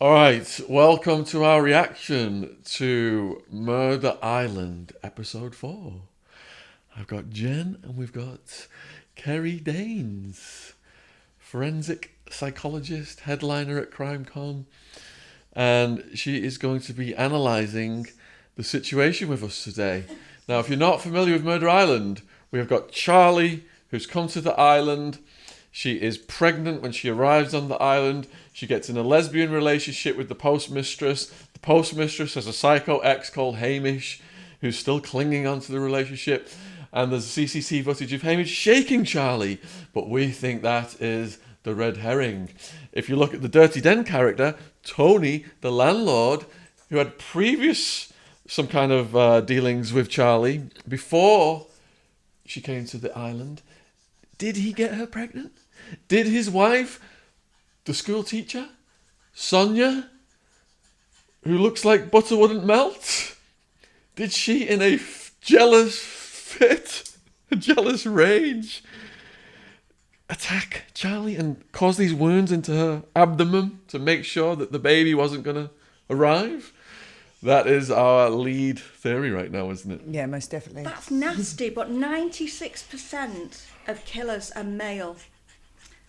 All right, welcome to our reaction to Murder Island, episode 4. I've got Jen and we've got Kerry Daynes, forensic psychologist, headliner at CrimeCon, and she is going to be analysing the situation with us today. Now, if you're not familiar with Murder Island, we have got Charlie, who's come to the island. She is pregnant when she arrives on the island. She gets in a lesbian relationship with the postmistress. The postmistress has a psycho ex called Hamish, who's still clinging onto the relationship. And there's CCTV footage of Hamish shaking Charlie. But we think that is the red herring. If you look at the Dirty Den character, Tony, the landlord, who had some kind of dealings with Charlie before she came to the island, did he get her pregnant? Did his wife, the school teacher, Sonia, who looks like butter wouldn't melt, did she, in a jealous fit, a jealous rage, attack Charlie and cause these wounds into her abdomen to make sure that the baby wasn't going to arrive? That is our lead theory right now, isn't it? Yeah, most definitely. That's nasty, but 96% of killers are male.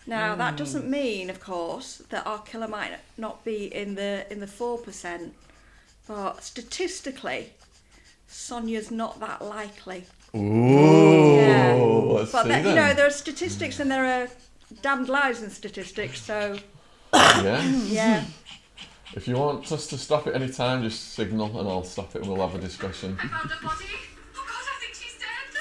Now, that doesn't mean, of course, that our killer might not be in the 4%, but statistically, Sonia's not that likely. Ooh, Yeah. let's But see there, then. there are statistics and there are damned lies in statistics, so Yeah. yeah. If you want us to stop at any time, just signal and I'll stop it and we'll have a discussion. I found a body. Oh God, I think she's dead.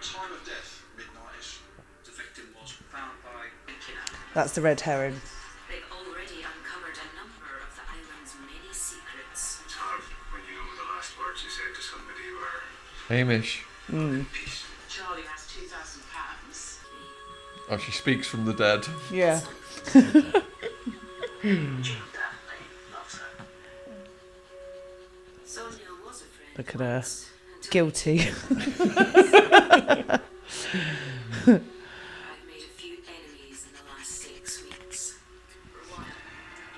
Time of death, midnight-ish. The victim was found by a killer. That's the red herring. They've already uncovered a number of the island's many secrets. It's hard when you know the last words you said to somebody were Hamish. peace. Charlie has £2,000. Oh, she speaks from the dead. Yeah. Definitely loves her. Sonia was a friend. Look at her. once, until Guilty. I've made a few enemies in the last 6 weeks.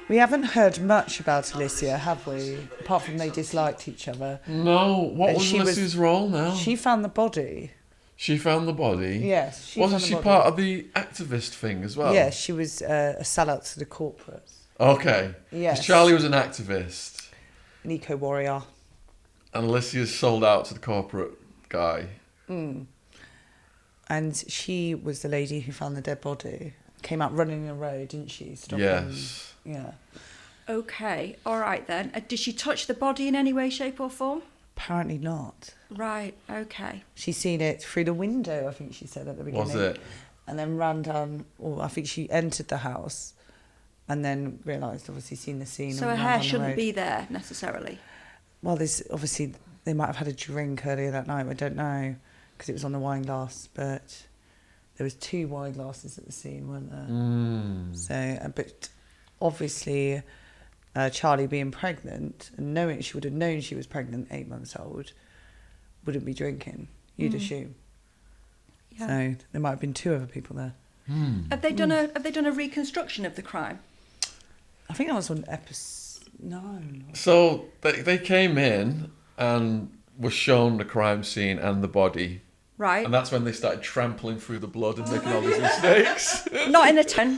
We haven't heard much about Alicia, have we? Apart from they disliked each other. No, what And was she was- Alicia's role now? She found the body. She found the body? Yes. She Wasn't found she the body. part of the activist thing as well? Yes, she was a sellout to the corporates. Okay. 'Cause Yes. Charlie was an activist An eco-warrior. and Alicia's sold out to the corporate guy. And she was the lady who found the dead body. Came out running in the road, didn't she? Stopping. Yes. Yeah. Okay, all right then. Did she touch the body in any way, shape or form? Apparently not. Right, okay. She's seen it through the window, I think she said at the beginning. Was it? And then ran down, or I think she entered the house and then realised, obviously, seen the scene. So her and ran hair down the shouldn't road. be there necessarily. Well, there's obviously, they might have had a drink earlier that night, I don't know, because it was on the wine glass, but there was 2 wine glasses at the scene, weren't there? So, but obviously, Charlie being pregnant and knowing she would have known she was pregnant, 8 months old, wouldn't be drinking, you'd assume. Yeah. So there might have been 2 other people there. Have they done a reconstruction of the crime? I think that was on episode 9. So they came in and were shown the crime scene and the body. Right. And that's when they started trampling through the blood and making all these mistakes. Not in a 10.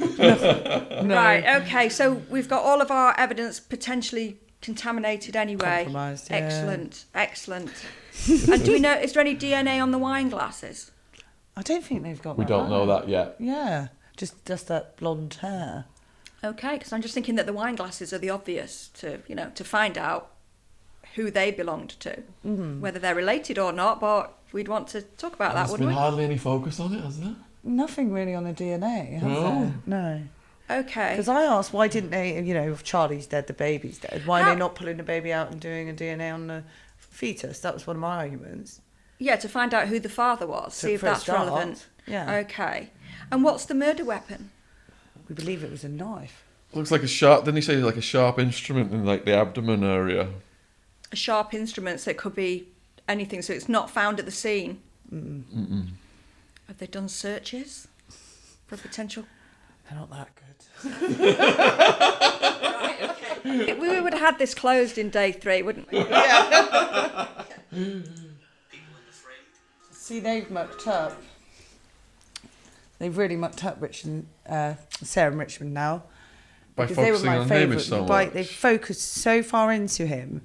No. Right, okay, so we've got all of our evidence potentially contaminated anyway. Compromised, yeah. Excellent. And do we know, is there any DNA on the wine glasses? I don't think they've got We that. don't know have that yet. they? Yeah, just that blonde hair. Okay, because I'm just thinking that the wine glasses are the obvious to find out who they belonged to, whether they're related or not, but we'd want to talk about that, There's wouldn't been we? hardly any focus on it, has there? Nothing really on the DNA, has No. there? No. Okay. Because I asked, why didn't they, if Charlie's dead, the baby's dead, why are How- they not pulling the baby out and doing a DNA on the fetus? That was one of my arguments. Yeah, to find out who the father was, see if for a that's start, relevant. yeah. Okay. And what's the murder weapon? We believe it was a knife. Looks like a sharp, didn't he say like a sharp instrument in like the abdomen area? A sharp instrument, so it could be anything, so it's not found at the scene. Have they done searches for potential? They're not that good. Right, okay. had this closed in day 3, wouldn't we? People in the frame. See, they've mucked up. They've really mucked up Sarah and Richmond now. By Because they were focusing my on favourite. Hamish so much. They focused so far into him.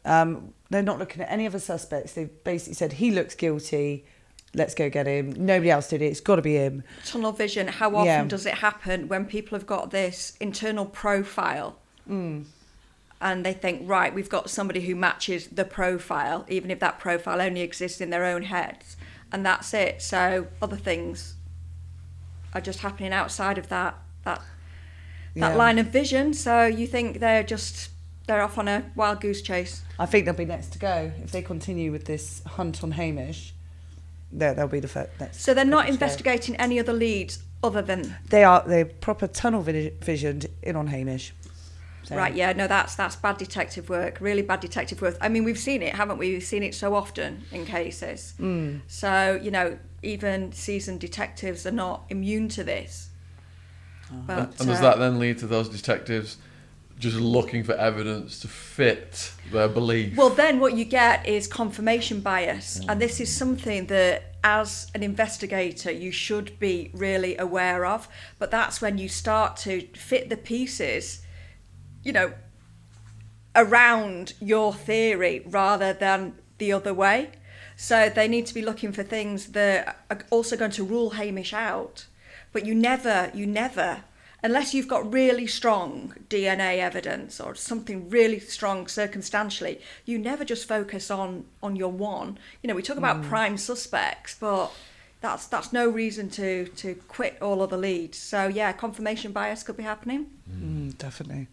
They're not looking at any other suspects. They've basically said, he looks guilty, let's go get him. Nobody else did it, it's got to be him. Tunnel vision, how often does it happen when people have got this internal profile and they think, right, we've got somebody who matches the profile, even if that profile only exists in their own heads, and that's it. So other things are just happening outside of that line of vision. So you think they're off on a wild goose chase. I think they'll be next to go. If they continue with this hunt on Hamish, they'll be the next. So they're not couple to go. investigating any other leads other than... They're proper tunnel visioned in on Hamish. So. Right, yeah, no, that's bad detective work, really bad detective work. I mean, we've seen it, haven't we? We've seen it so often in cases. So, even seasoned detectives are not immune to this. But, And does that then lead to those detectives just looking for evidence to fit their belief? well, then what you get is confirmation bias. And this is something that, as an investigator, you should be really aware of. But that's when you start to fit the pieces, around your theory rather than the other way. So they need to be looking for things that are also going to rule Hamish out. But you never, unless you've got really strong DNA evidence or something really strong circumstantially, you never just focus on your one. We talk about prime suspects, but that's no reason to quit all other leads. So yeah, confirmation bias could be happening. Definitely.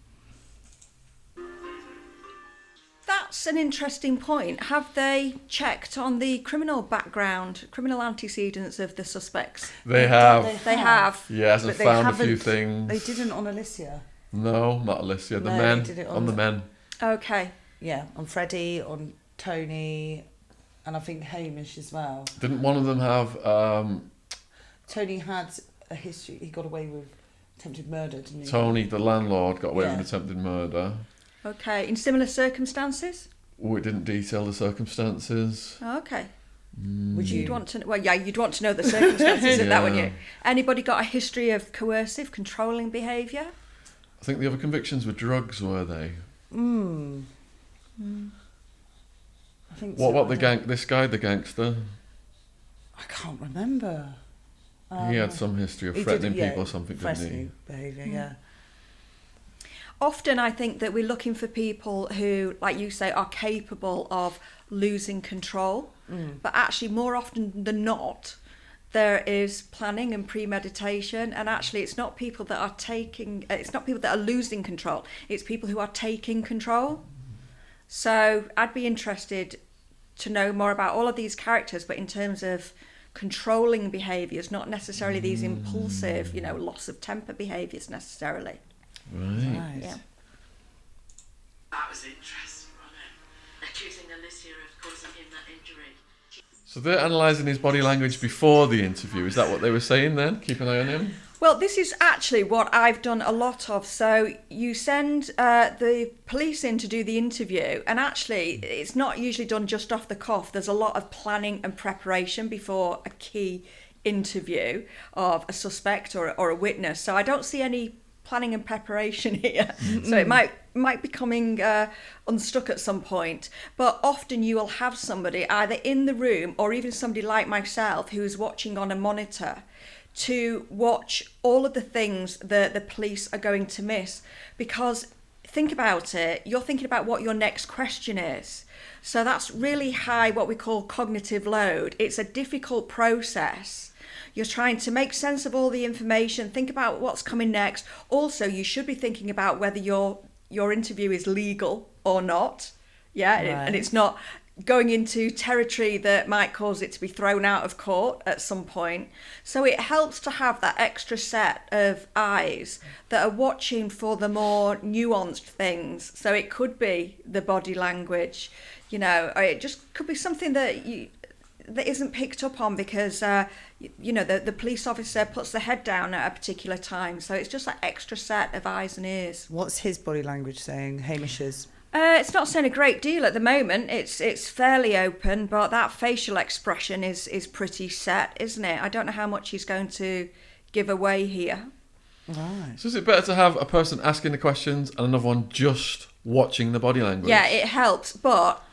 That's an interesting point. Have they checked on the criminal background, criminal antecedents of the suspects? They have. They have. Yes, and But they found a few haven't- things. They didn't on Alicia. No, not Alicia. The No, men. they did it on the men. Okay. Yeah, on Freddie, on Tony, and I think Hamish as well. Didn't one of them have Tony had a history. He got away with attempted murder, didn't he? Tony, the landlord, got away Yeah. with attempted murder? Okay. In similar circumstances? Oh, it didn't detail the circumstances. Okay. Would You'd want to you'd want to know the circumstances of that, wouldn't Yeah. you? Anybody got a history of coercive, controlling behaviour? I think the other convictions were drugs, were they? I think so. What about I don't- this guy, the gangster? I can't remember. He had some history of He threatening did, yeah, people or something, didn't he? threatening behaviour, yeah. Often I think that we're looking for people who, like you say, are capable of losing control. But actually, more often than not, there is planning and premeditation. And actually, it's not people that are losing control. It's people who are taking control. So I'd be interested to know more about all of these characters, but in terms of controlling behaviours, not necessarily these impulsive, loss of temper behaviours necessarily. Right. Right. Yeah. That was interesting, wasn't it? Accusing Alicia of causing him that injury. So they're analysing his body language before the interview. Is that what they were saying then? Keep an eye on him? Well, this is actually what I've done a lot of. So you send the police in to do the interview, and actually it's not usually done just off the cuff. There's a lot of planning and preparation before a key interview of a suspect or a witness. So I don't see any planning and preparation here. So it might be coming unstuck at some point. But often you will have somebody either in the room or even somebody like myself who is watching on a monitor to watch all of the things that the police are going to miss. Because think about it, you're thinking about what your next question is. So that's really high, what we call cognitive load. It's a difficult process. You're trying to make sense of all the information, think about what's coming next. Also, you should be thinking about whether your interview is legal or not. Yeah, Right. and it's not going into territory that might cause it to be thrown out of court at some point. So it helps to have that extra set of eyes that are watching for the more nuanced things. So it could be the body language, or it just could be something that that isn't picked up on because you know the police officer puts the head down at a particular time, so it's just that extra set of eyes and ears. What's his body language saying, Hamish's? It's not saying a great deal at the moment. It's fairly open, but that facial expression is pretty set, isn't it? I don't know how much he's going to give away here. Right. So is it better to have a person asking the questions and another one just watching the body language? Yeah, it helps, but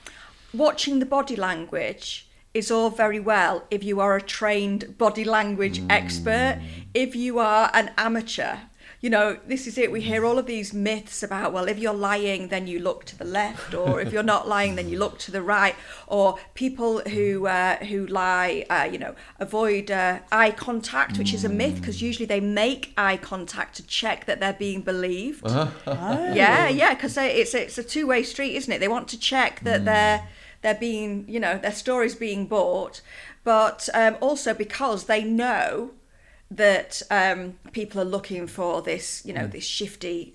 watching the body language is all very well if you are a trained body language expert. If you are an amateur, you know, this is it. We hear all of these myths about, well, if you're lying, then you look to the left, or if you're not lying, then you look to the right, or people who lie, you know, avoid eye contact, which is a myth because usually they make eye contact to check that they're being believed. Yeah, because it's a two-way street, isn't it? They want to check that they're being, you know, their story's being bought, but also because they know that people are looking for this, you know, this shifty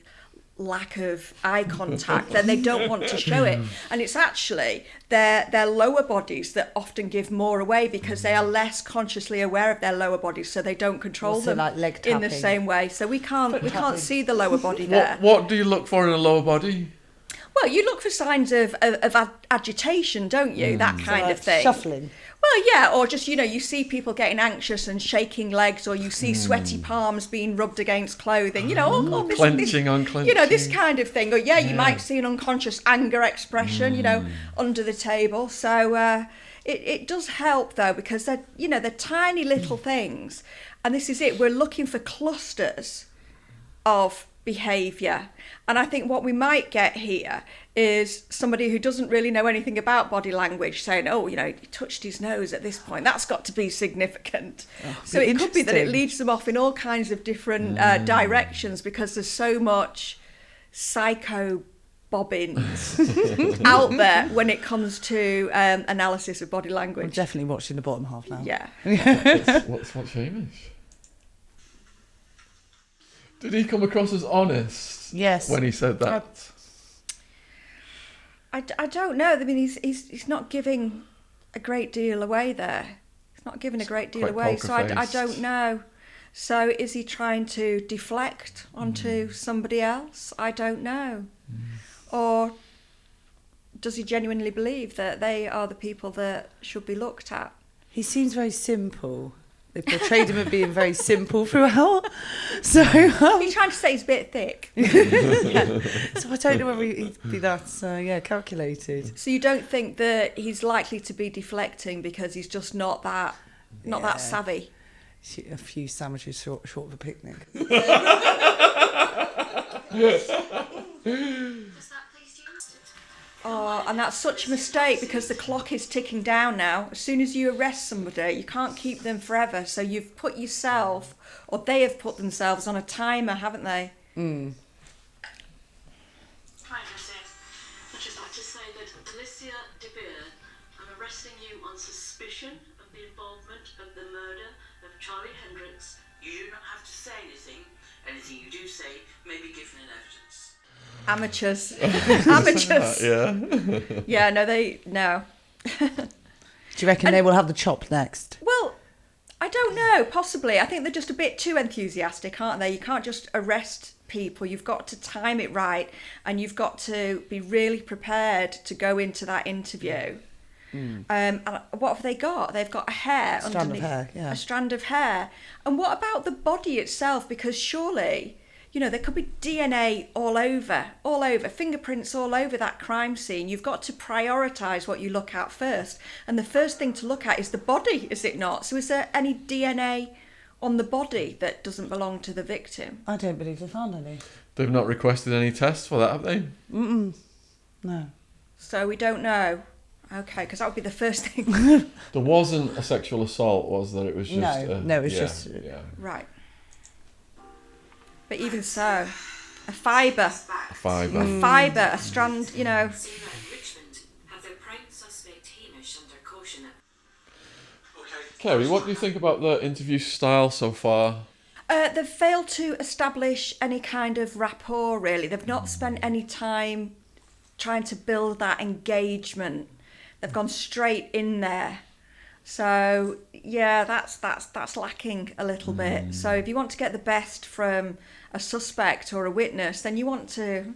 lack of eye contact, then they don't want to show it. And it's actually their lower bodies that often give more away because they are less consciously aware of their lower bodies, so they don't control Also them like leg in the tapping. same way. So we can't see the lower body there. What do you look for in a lower body? Well, you look for signs of agitation, don't you? That kind of thing. Shuffling. Well, yeah, or just, you know, you see people getting anxious and shaking legs, or you see sweaty palms being rubbed against clothing, you know, all this, Clenching on clenching. you know, this kind of thing. Or, yeah, you might see an unconscious anger expression, you know, under the table. So it does help, though, because they're, you know, they're tiny little things. And this is it. We're looking for clusters of behaviour. And I think what we might get here is somebody who doesn't really know anything about body language saying, oh, you know, he touched his nose at this point. That's got to be significant. So it could be that it leads them off in all kinds of different directions because there's so much psycho bobbins out there when it comes to analysis of body I'm language. definitely watching the bottom half now. Yeah. What's Hamish? Did he come across as honest? Yes. When he said that? I don't know. I mean, he's not giving a great deal away there. He's not giving a great deal Quite away. So I poker-faced. don't know. So is he trying to deflect onto somebody else? I don't know. Or does he genuinely believe that they are the people that should be looked at? He seems very simple. They portrayed him as being very simple throughout. So, He's trying to say he's a bit thick. so I don't know whether he'd be that calculated. So you don't think that he's likely to be deflecting because he's just not that savvy? A few sandwiches short of a picnic. Does that please you? Oh, and that's such a mistake because the clock is ticking down now. As soon as you arrest somebody, you can't keep them forever. So you've put yourself, or they have put themselves on a timer, haven't they? Hi, Joseph. I'd just like to say that Alicia De Beer, I'm arresting you on suspicion of the involvement of the murder of Charlie Hendricks. You do not have to say anything. Anything you do say may be given in evidence. Amateurs. Amateurs. Yeah. Yeah, no. Do you reckon they will have the chop next? Well, I don't know, possibly. I think they're just a bit too enthusiastic, aren't they? You can't just arrest people. You've got to time it right and you've got to be really prepared to go into that interview. And what have they got? They've got a hair Strand underneath. of hair, yeah. A strand of hair. And what about the body itself? Because surely, you know, there could be DNA all over, fingerprints all over that crime scene. You've got to prioritise what you look at first. And the first thing to look at is the body, is it not? So is there any DNA on the body that doesn't belong to the victim? I don't believe they found any. They've not requested any tests for that, have they? No. So we don't know. Okay, because that would be the first thing. There wasn't a sexual assault, was there? It was just... No, it was just... Yeah. Right. But even so, a fibre, A fibre. a strand, you know. Scene at Richmond have their prime suspect Hamish under caution. Kerry, what do you think about the interview style so far? They've failed to establish any kind of rapport, really. They've not spent any time trying to build that engagement. They've gone straight in there. So yeah, that's lacking a little bit. So if you want to get the best from a suspect or a witness, then you want to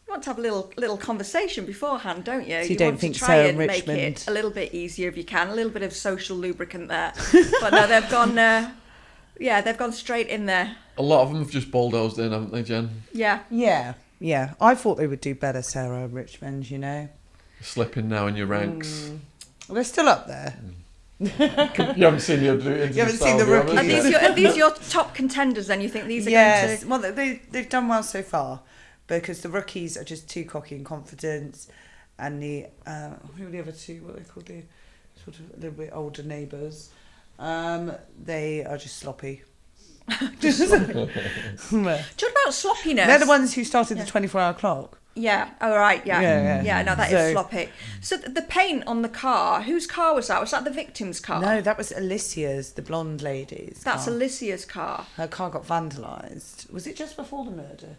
have a little conversation beforehand, don't you? So you don't want think to try Sarah and make Richmond- it a little bit easier if you can, a little bit of social lubricant there. But no, they've gone. They've gone straight in there. A lot of them have just bulldozed in, haven't they, Jen? Yeah. Yeah. I thought they would do better, Sarah Richmond, you know. Slipping now in your ranks. Well, they're still up there. You haven't seen the rookies. Are these your top contenders then? You think these are going to... Well, they've done well so far because the rookies are just too cocky and confident, and the who are the other two? What are they called? The sort of a little bit older neighbours. They are just sloppy. Talk about sloppiness. They're the ones who started the 24-hour clock. Yeah. All right. Yeah. Yeah. No, that is sloppy. So the paint on the car. Whose car was that? Was that the victim's car? No, that was Alicia's, the blonde lady's. That's car. Alicia's car. Her car got vandalised. Was it just before the murder?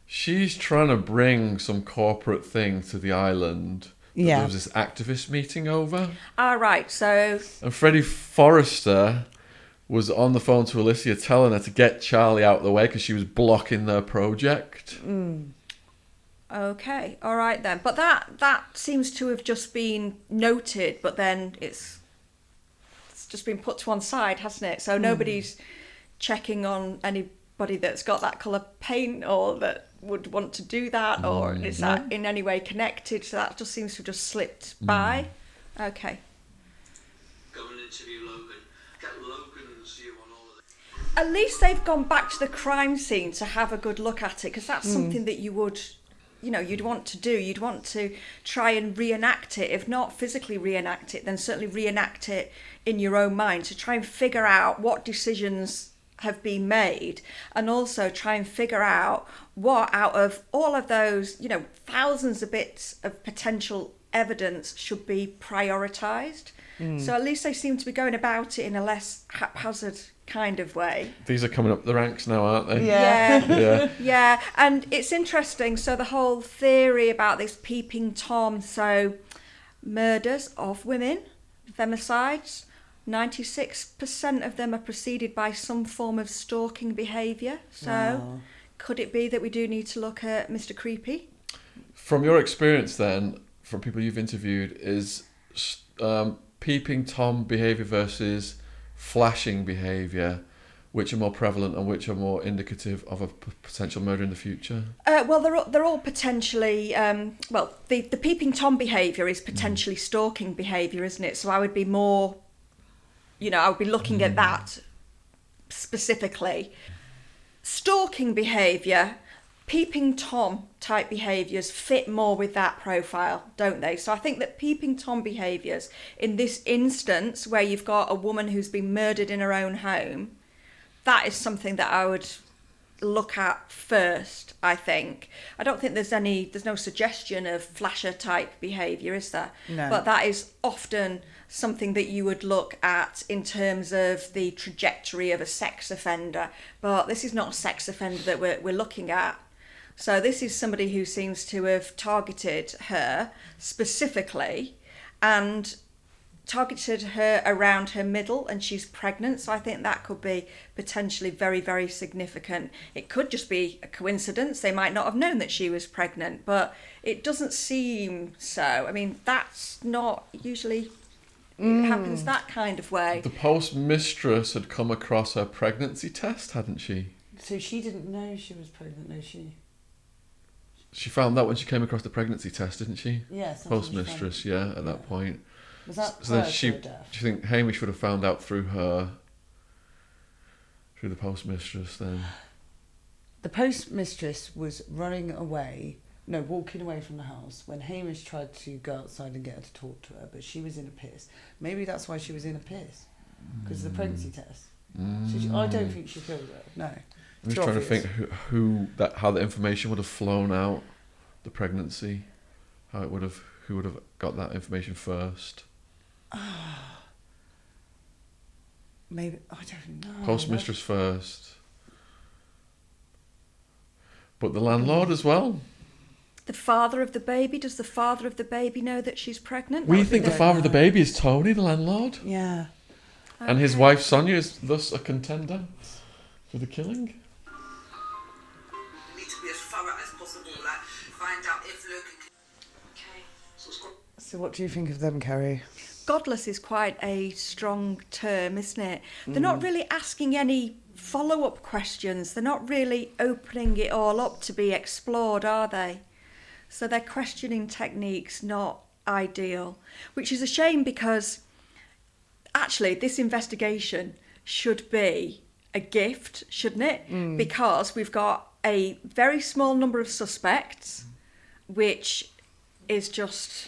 She's trying to bring some corporate thing to the island. Yeah. There was this activist meeting over. Right. So. And Freddie Forrester was on the phone to Alicia telling her to get Charlie out of the way because she was blocking their project. Okay, all right then. But that seems to have just been noted, but then it's just been put to one side, hasn't it? So nobody's checking on anybody that's got that colour paint or that would want to do that, or is that in any way connected? So that just seems to have just slipped by. Okay. Go and interview Logan. Get Logan's view on all of this. At least they've gone back to the crime scene to have a good look at it, because that's something that you would... you'd want to do. You'd want to try and reenact it. If not physically reenact it, then certainly reenact it in your own mind to try and figure out what decisions have been made, and also try and figure out what out of all of those, thousands of bits of potential evidence should be prioritised. So at least they seem to be going about it in a less haphazard kind of way. These are coming up the ranks now, aren't they? Yeah. And it's interesting. So the whole theory about this peeping Tom, so murders of women, femicides, 96% of them are preceded by some form of stalking behaviour. So could it be that we do need to look at Mr. Creepy? From your experience then, from people you've interviewed, is peeping Tom behaviour versus flashing behaviour, which are more prevalent and which are more indicative of a potential murder in the future? Well, they're all potentially... the peeping Tom behaviour is potentially stalking behaviour, isn't it? So I would be more... I would be looking at that specifically. Stalking behaviour, peeping Tom type behaviours fit more with that profile, don't they? So I think that peeping Tom behaviours, in this instance where you've got a woman who's been murdered in her own home, that is something that I would look at first, I think. I don't think there's no suggestion of flasher type behaviour, is there? No. But that is often something that you would look at in terms of the trajectory of a sex offender. But this is not a sex offender that we're looking at. So this is somebody who seems to have targeted her specifically and targeted her around her middle, and she's pregnant. So I think that could be potentially very, very significant. It could just be a coincidence. They might not have known that she was pregnant, but it doesn't seem so. I mean, that's not usually... It happens that kind of way. The postmistress had come across her pregnancy test, hadn't she? So she didn't know she was pregnant, no, she? She found that when she came across the pregnancy test, didn't she? Yes. Postmistress, at that point. Was that so then do you think Hamish would have found out through the postmistress then? The postmistress was walking away from the house when Hamish tried to go outside and get her to talk to her, but she was in a piss. Maybe that's why she was in a piss, because of the pregnancy test. So I don't think she killed her. No. I'm just trying to think how the information would have flown out, the pregnancy, who would have got that information first. Maybe, I don't know. Postmistress first. But the landlord as well. The father of the baby, does the father of the baby know that she's pregnant? We That would think be the father of the baby is Tony, the landlord, Yeah. and his wife Sonia is thus a contender for the killing. You need to be as thorough as possible, like find out if Logan can. Okay. So what do you think of them, Kerry? Godless is quite a strong term, isn't it? They're not really asking any follow-up questions. They're not really opening it all up to be explored, are they? So their questioning technique's not ideal, which is a shame because actually this investigation should be a gift, shouldn't it? Because we've got a very small number of suspects, which is just,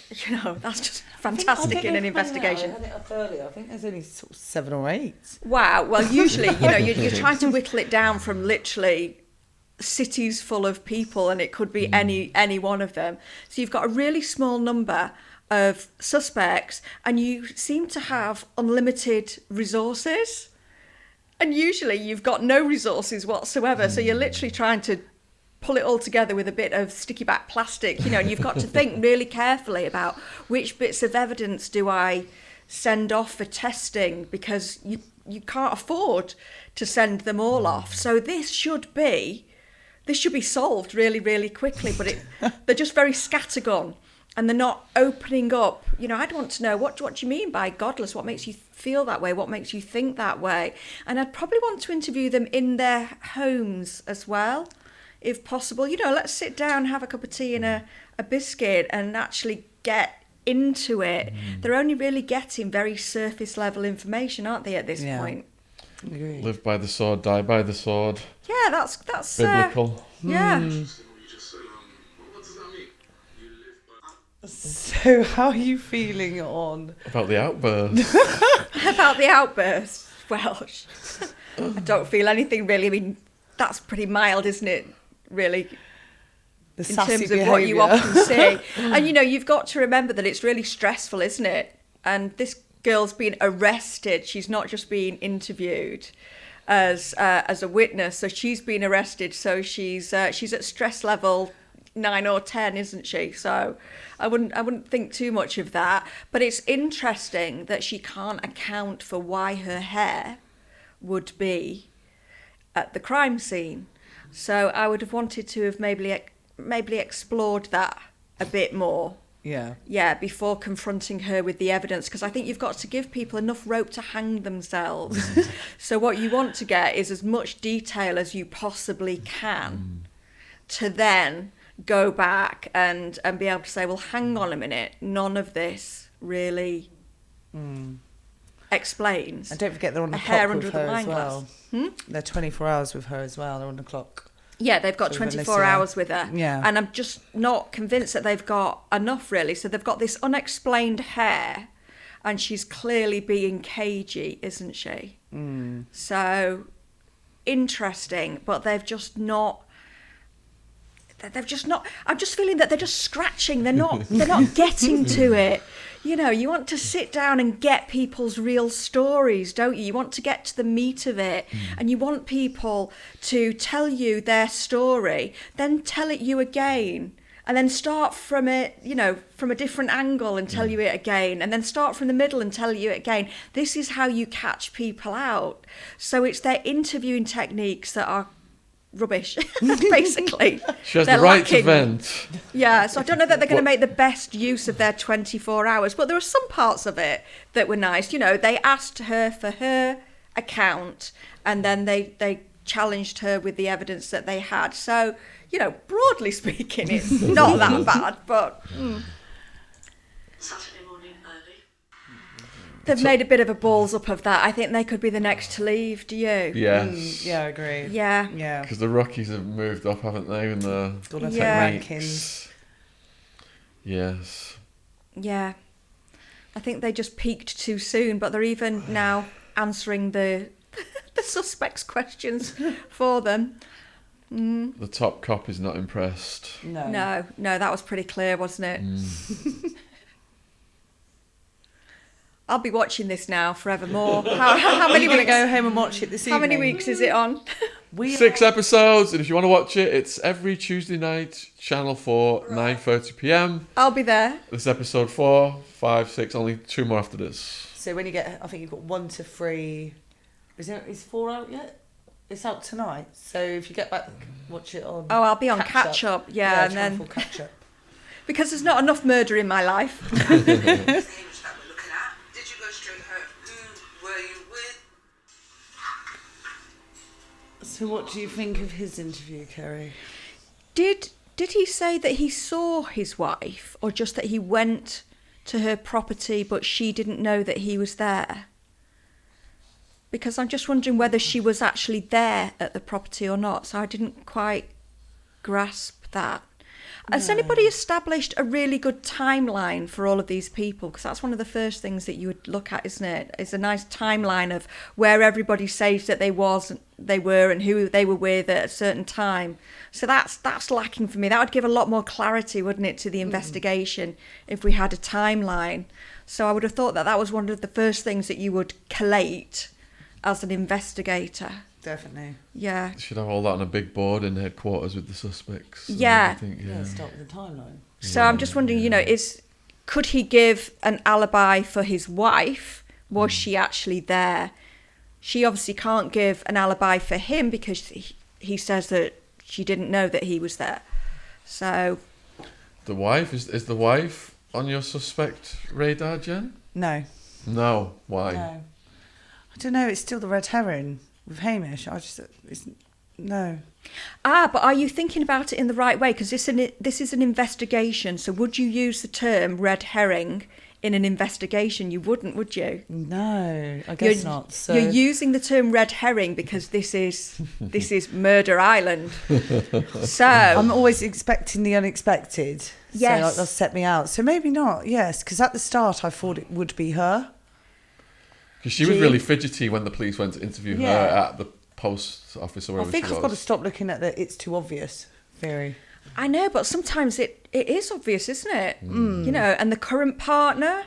that's just fantastic in an investigation. I had it up earlier. I think there's only sort of 7 or 8. Wow. Well, usually, you're trying to whittle it down from literally cities full of people, and it could be any one of them. So you've got a really small number of suspects, and you seem to have unlimited resources. And usually you've got no resources whatsoever. So you're literally trying to pull it all together with a bit of sticky back plastic, and you've got to think really carefully about which bits of evidence do I send off for testing, because you can't afford to send them all off. So this should be solved really, really quickly, but they're just very scattergun, and they're not opening up. I'd want to know, what do you mean by godless? What makes you feel that way? What makes you think that way? And I'd probably want to interview them in their homes as well, if possible. Let's sit down, have a cup of tea and a biscuit and actually get into it. They're only really getting very surface level information, aren't they, at this point? Agreed. Live by the sword, die by the sword. Yeah, that's Biblical. Yeah. You just said, what does that mean? You live by... So how are you feeling on... About the outburst. About the outburst, well, I don't feel anything really. I mean, that's pretty mild, isn't it, really, the in sassy terms of what you behaviour? often see. And, you've got to remember that it's really stressful, isn't it? And this girl's been arrested. She's not just being interviewed as a witness. So she's been arrested. So she's at stress level 9 or 10, isn't she? So I wouldn't think too much of that. But it's interesting that she can't account for why her hair would be at the crime scene. So I would have wanted to have maybe explored that a bit more. Yeah, before confronting her with the evidence, because I think you've got to give people enough rope to hang themselves. So what you want to get is as much detail as you possibly can to then go back and be able to say, well, hang on a minute, none of this really explains. And don't forget they're on the a hair clock under with the her as wine well. glass. They're 24 hours with her as well. They're on the clock. Yeah, they've got So with 24 Alicia. hours with her. Yeah. And I'm just not convinced that they've got enough, really. So they've got this unexplained hair, and she's clearly being cagey, isn't she? So interesting, but they've just not... I'm just feeling that they're just scratching. They're not getting to it. You want to sit down and get people's real stories, don't you? You want to get to the meat of it, and you want people to tell you their story, then tell it you again, and then start from it, from a different angle and tell you it again, and then start from the middle and tell you it again. This is how you catch people out. So it's their interviewing techniques that are rubbish, basically. She has They're the right to lacking. vent. Yeah, so I don't know that they're going to make the best use of their 24 hours, but there are some parts of it that were nice. They asked her for her account, and then they challenged her with the evidence that they had. So, broadly speaking, it's not that bad, but Saturday morning early. they've made a bit of a balls up of that. I think they could be the next to leave, do you? Yes. Yeah, I agree. Yeah. Yeah. Because the Rockies have moved up, haven't they, in the Got us Yeah. techniques. Yes. Yeah. I think they just peaked too soon, but they're even now answering the suspects' questions for them. The top cop is not impressed. No, that was pretty clear, wasn't it? I'll be watching this now forevermore. How Are many you going to weeks? go home and watch it this evening? How many weeks is it on? 6 episodes, and if you want to watch it, it's every Tuesday night, Channel 4, 9:30 p.m. I'll be there. This is episode 4, 5, 6, only 2 more after this. So when you get, I think you've got 1 to 3. Is 4 out yet? It's out tonight. So if you get back, watch it on. Oh, I'll be on catch up. Yeah, and Channel then 4 catch up. because there's not enough murder in my life. The image that we're looking at. Did you go straight home? Who were you with? So what do you think of his interview, Kerry? Did he say that he saw his wife, or just that he went to her property but she didn't know that he was there? Because I'm just wondering whether she was actually there at the property or not, so I didn't quite grasp that. Has anybody established a really good timeline for all of these people? Because that's one of the first things that you would look at, isn't it? Is a nice timeline of where everybody says that they were and who they were with at a certain time. So that's lacking for me. That would give a lot more clarity, wouldn't it, to the investigation if we had a timeline. So I would have thought that that was one of the first things that you would collate as an investigator. Definitely. Yeah. You should have all that on a big board in headquarters with the suspects. and Yeah. everything, Yeah, start with the timeline. So I'm just wondering, could he give an alibi for his wife? Was she actually there? She obviously can't give an alibi for him because he says that she didn't know that he was there. So The wife, is the wife on your suspect radar, Jen? No. No. Why? No. I don't know. It's still the red herring with Hamish. No. but are you thinking about it in the right way? Because this is an investigation. So would you use the term red herring in an investigation? You wouldn't, would you? No, I guess not. So You're using the term red herring because this is Murder Island. So I'm always expecting the unexpected. Yes. So that'll set me out. So maybe not. Yes, because at the start I thought it would be her. Because she was really fidgety when the police went to interview her at the post office or wherever I think she was. I've got to stop looking at the it's too obvious theory. I know, but sometimes it is obvious, isn't it? And the current partner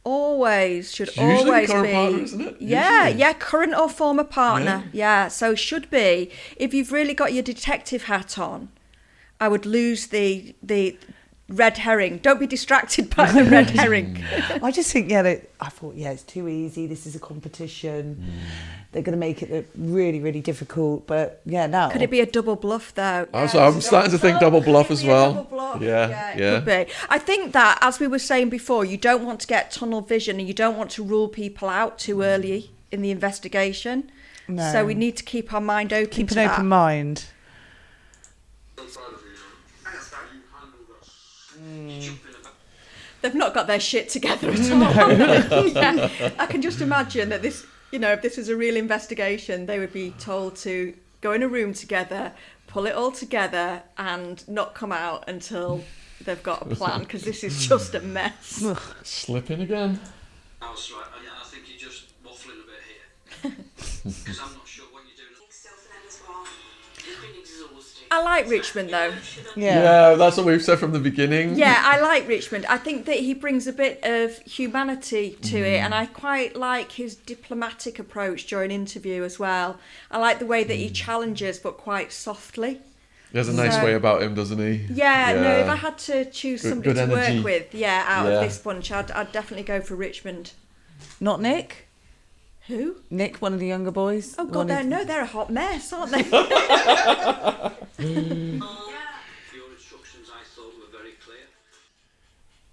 should It's usually always the current be. partner, isn't it? Yeah, Usually. yeah, current or former partner. Yeah, so should be. If you've really got your detective hat on, I would lose the red herring. Don't be distracted by the red herring. I just think, I thought, it's too easy. This is a competition. They're going to make it look really, really difficult. But now. Could it be a double bluff, though? I'm starting to think double bluff as well. Double bluff. Yeah. It could be. I think that, as we were saying before, you don't want to get tunnel vision and you don't want to rule people out too early in the investigation. No. So we need to keep our mind open Keep to an that. open mind. They've not got their shit together at all. Yeah. I can just imagine that this, if this was a real investigation, they would be told to go in a room together, pull it all together, and not come out until they've got a plan, because this is just a mess. Slipping again. I was right. I think you're just waffling a bit here. Because I'm not sure what you're doing. Still for them as well. You've been exhausted. I like Richmond, though. Yeah. That's what we've said from the beginning. Yeah, I like Richmond. I think that he brings a bit of humanity to it, and I quite like his diplomatic approach during interview as well. I like the way that he challenges, but quite softly. He has a nice way about him, doesn't he? Yeah, no, if I had to choose somebody good to energy. work with, out of this bunch, I'd definitely go for Richmond. Not Nick? Who? Nick, one of the younger boys? Oh, God, they're a hot mess, aren't they? Your instructions, I thought, were very clear.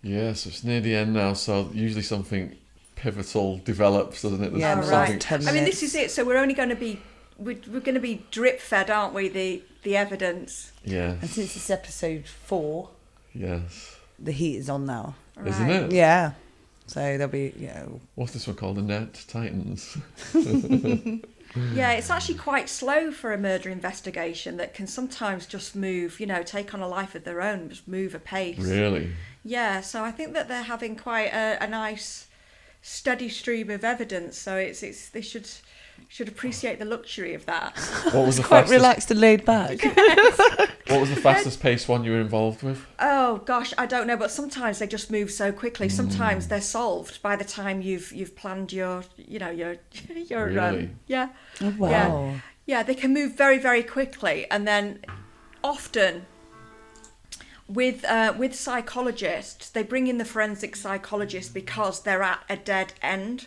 Yeah, so it's near the end now, so usually something pivotal develops, doesn't it? Yeah, All right. right. 10 I mean, this minutes. is it. So we're only going to be, we're going to be drip fed, aren't we? The evidence. Yeah. And since it's episode 4, Yes. the heat is on now. Isn't Right. it? Yeah. So there'll be, What's this one called? The Net Titans. Yeah, it's actually quite slow for a murder investigation that can sometimes just move, take on a life of their own, just move apace. Really? Yeah, so I think that they're having quite a nice steady stream of evidence. So they should appreciate the luxury of that. What was the quite fastest? relaxed and laid back. What was the fastest paced one you were involved with? Oh gosh, I don't know, but sometimes they just move so quickly. Sometimes they're solved by the time you've planned your Really? yeah. Oh, wow. Yeah, they can move very, very quickly, and then often with psychologists, they bring in the forensic psychologist because they're at a dead end.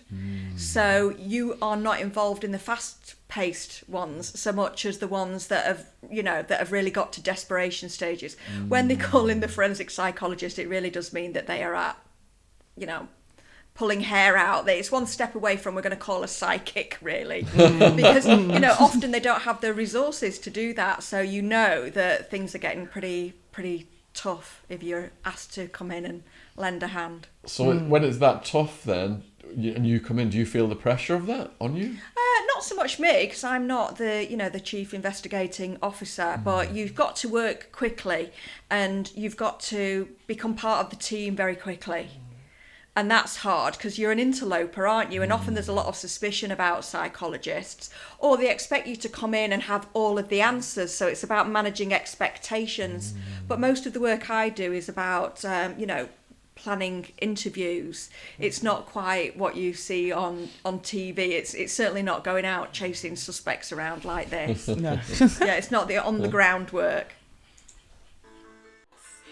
So you are not involved in the fast-paced ones so much as the ones that have really got to desperation stages. When they call in the forensic psychologist, it really does mean that they are at, pulling hair out. It's one step away from, we're going to call a psychic, really, because often they don't have the resources to do that. So that things are getting pretty tough if you're asked to come in and lend a hand. So when it's that tough, then and you come in, do you feel the pressure of that on you? Not so much me, because I'm not the chief investigating officer, but you've got to work quickly and you've got to become part of the team very quickly. And that's hard because you're an interloper, aren't you? And often there's a lot of suspicion about psychologists, or they expect you to come in and have all of the answers. So it's about managing expectations. But most of the work I do is about, planning interviews. It's not quite what you see on TV. It's certainly not going out chasing suspects around like this. No. Yeah, it's not the on the ground work.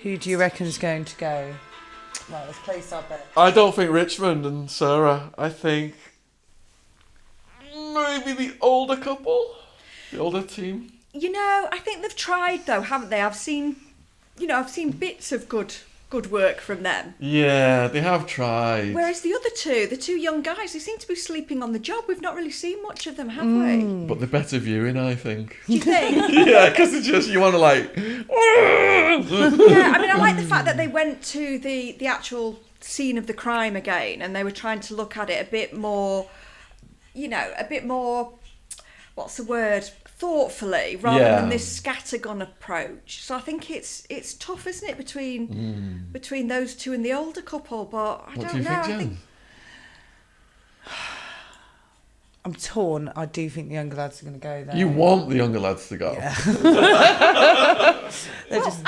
Who do you reckon's going to go? Right, let's place our bet. I don't think Richmond and Sarah. I think maybe the older couple, the older team. I think they've tried though, haven't they? I've seen bits of good work from them. Yeah, they have tried. Whereas the other the two young guys, they seem to be sleeping on the job. We've not really seen much of them, have we? But they're better viewing, I think. Do you think? Yeah, because it's just, you want to like... Yeah, I mean, I like the fact that they went to the actual scene of the crime again, and they were trying to look at it a bit more, what's the word? Thoughtfully, rather than this scattergun approach. So I think it's tough, isn't it, between those two and the older couple? But I What don't do you know. think, I Jen? think I'm torn. I do think the younger lads are going to go there. You want the younger lads to go. Yeah. I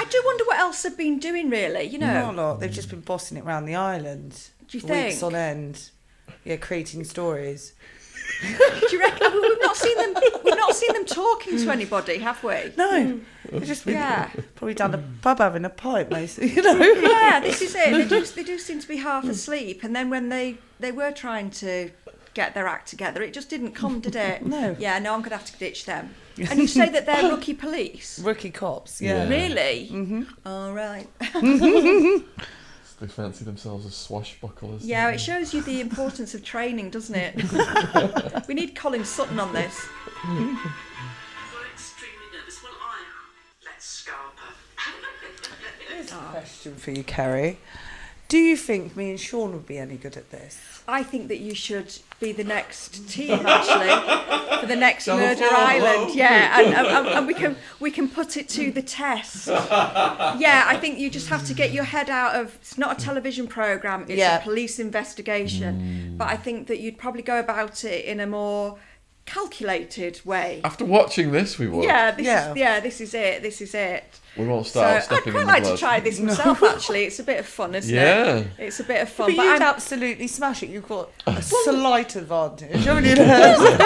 do wonder what else they've been doing, really. Not a lot. They've just been bossing it around the island. Do you for think? Weeks on end. Yeah, creating stories. Do you reckon we've not seen them? We've not seen them talking to anybody, have we? No. They've just been probably down the pub having a pipe, mostly, Yeah, this is it. They do seem to be half asleep, and then when they were trying to get their act together, it just didn't come, did it? No. Yeah, no, I'm going to have to ditch them. And you say that they're rookie police? Rookie cops, yeah. Yeah. Really? Mm-hmm. All right. They fancy themselves as swashbucklers. Yeah, it shows you the importance of training, doesn't it? We need Colin Sutton on this. You're extremely nervous. Well, I am. Let's scarper. Here's a question for you, Kerry. Do you think me and Shaun would be any good at this? I think that you should be the next team, actually, for the next Double Murder follow. Island. Yeah, and we can put it to the test. Yeah, I think you just have to get your head out of. It's not a television programme. It's a police investigation. But I think that you'd probably go about it in a more calculated way. After watching this, we would. This is it. We won't start So I'd stepping quite in the like blood. to try this myself. Actually, it's a bit of fun, isn't Yeah. it? It's a bit of fun. But But you'd I'm absolutely smash it. You've got a slight advantage, haven't you? a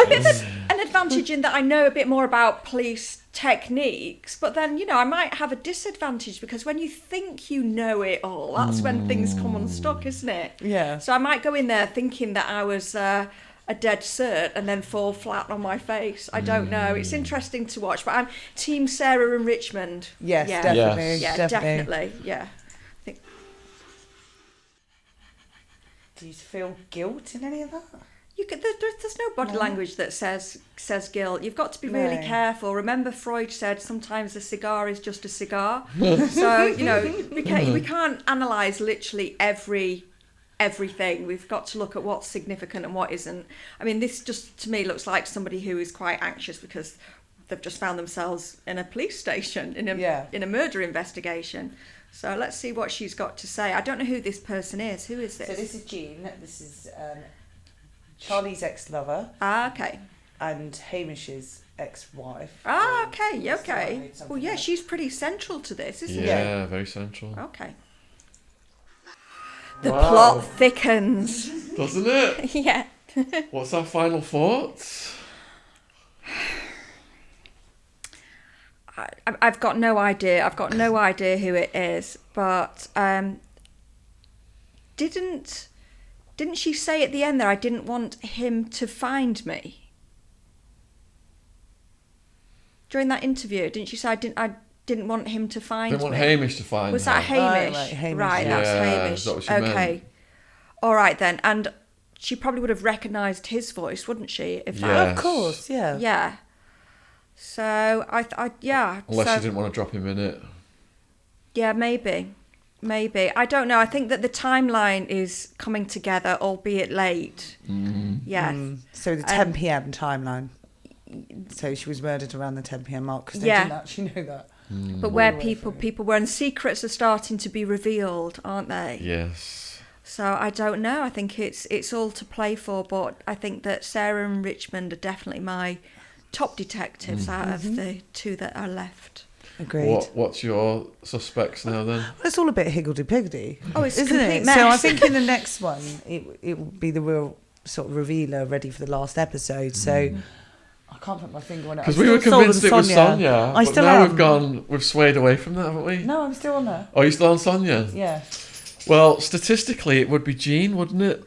bit of an advantage in that I know a bit more about police techniques, but then I might have a disadvantage because when you think you know it all, that's when things come unstuck, isn't it? Yeah. So I might go in there thinking that I was a dead cert and then fall flat on my face. I don't know. It's interesting to watch, but I'm Team Sarah and Richmond. Yes, Yeah. definitely. Yeah, definitely. Yeah. I think Do you feel guilt in any of that? there's no body language that says guilt. You've got to be really careful. Remember, Freud said sometimes a cigar is just a cigar. So we can't analyse literally everything. We've got to look at what's significant and what isn't. I mean, this just to me looks like somebody who is quite anxious because they've just found themselves in a police station in a murder investigation. So let's see what she's got to say. I don't know who this person is. Who is this? So this is Jean. This is Charlie's ex-lover. Ah, okay. And Hamish's ex-wife. Ah, okay. Something Well, yeah, like she's pretty central to this, isn't she? Yeah, very central. Okay. The Wow. plot thickens. Doesn't it? Yeah. What's our final thoughts? I've got no idea. I've got no idea who it is. But didn't she say at the end there, I didn't want him to find me? During that interview, didn't she say I didn't want him to find me? Didn't want Hamish to find Was her. that Hamish? Right, Hamish, Right, yeah. that's Yeah, Hamish. is that what she Okay. meant? All right then. And she probably would have recognised his voice, wouldn't she? If Yeah. that, Of course, yeah. yeah. So yeah. Unless so, she didn't want to drop him in it. Yeah, maybe. I don't know. I think that the timeline is coming together, albeit late. Yes. So the 10 p.m. timeline. So she was murdered around the 10 p.m. mark because they Yeah. didn't actually know that. But where people were, and secrets are starting to be revealed, aren't they? Yes. So I don't know. I think it's all to play for, but I think that Sarah and Richmond are definitely my top detectives out of the two that are left. Agreed. What's your suspects now then? Well, it's all a bit higgledy-piggledy. Oh, it's a isn't complete it? mess. So I think in the next one, it will be the real sort of revealer ready for the last episode. So I can't put my finger on it. Because I'm we were still sold convinced on it was Sonia. I But still now am. we've swayed away from that, haven't we? No, I'm still on her. Oh, you still on Sonia? Yeah. Well, statistically, it would be Jean, wouldn't it?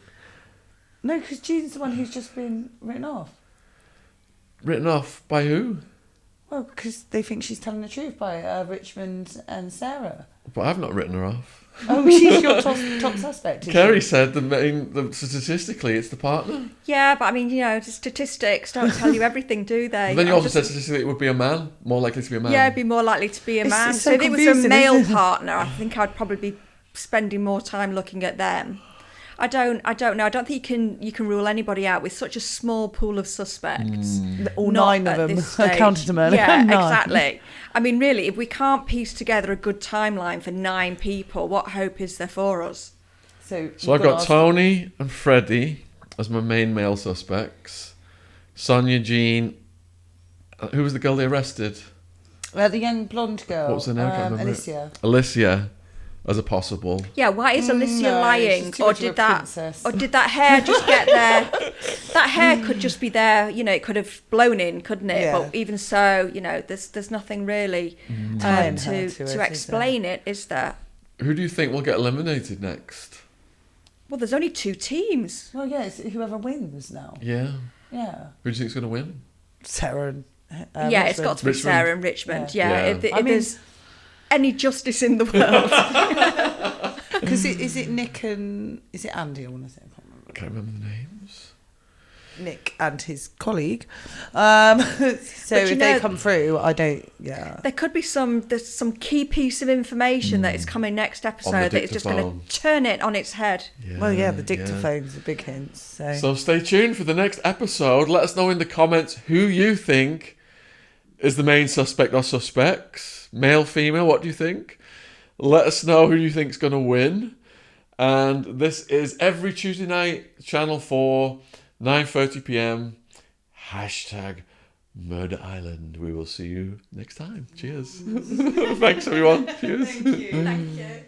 No, because Jean's the one who's just been written off. Written off by who? Well, because they think she's telling the truth by Richmond and Sarah. But I've not written her off. Oh, she's your top suspect. Is Kerry she? said statistically it's the partner. Yeah, but I mean, the statistics don't tell you everything, do they? But then you I also just- said statistically it would be a man, more likely to be a man. Yeah, it'd be more likely to be a It's- man. it's So so if it was a confusing, male isn't it? partner, I think I'd probably be spending more time looking at them. I don't know. I don't think you can rule anybody out with such a small pool of suspects. All Not 9 at of them this are stage. counted to murder. Yeah, 9. exactly. I mean, really, if we can't piece together a good timeline for 9 people, what hope is there for us? So I've got Tony and Freddie as my main male suspects. Sonia, Jean. Who was the girl they arrested? The young blonde girl. What was her name? I can't remember. Alicia. Alicia as a possible. Yeah, why is Alicia No, lying? she's too Or much of a did that princess. or did that hair just get there? That hair could just be there, it could have blown in, couldn't it? Yeah. But even so, there's nothing really Tying her to to it, is there? explain it, is there? Who do you think will get eliminated next? Well, there's only 2 teams. Well, yeah, it's whoever wins now. Yeah. Yeah. Who do you think's going to win? Sarah and Yeah, it's got to be Richmond. Sarah and Richmond. Yeah. Yeah, Yeah. if I mean- there's any justice in the world. Because is it Nick and... Is it Andy, I want to say? I can't remember. I can't remember the names. Nick and his colleague. So But if they come through, I don't... Yeah. There could be there's some key piece of information that is coming next episode that is just going dictaphone. to turn it on its head. Well, yeah, the dictaphone's a big hint. So, So stay tuned for the next episode. Let us know in the comments who you think is the main suspect or suspects. Male, female, what do you think? Let us know who you think's going to win. And this is every Tuesday night, Channel 4, 9:30 p.m. #Murder Island. We will see you next time. Cheers. Thanks, everyone. Cheers. Thank you.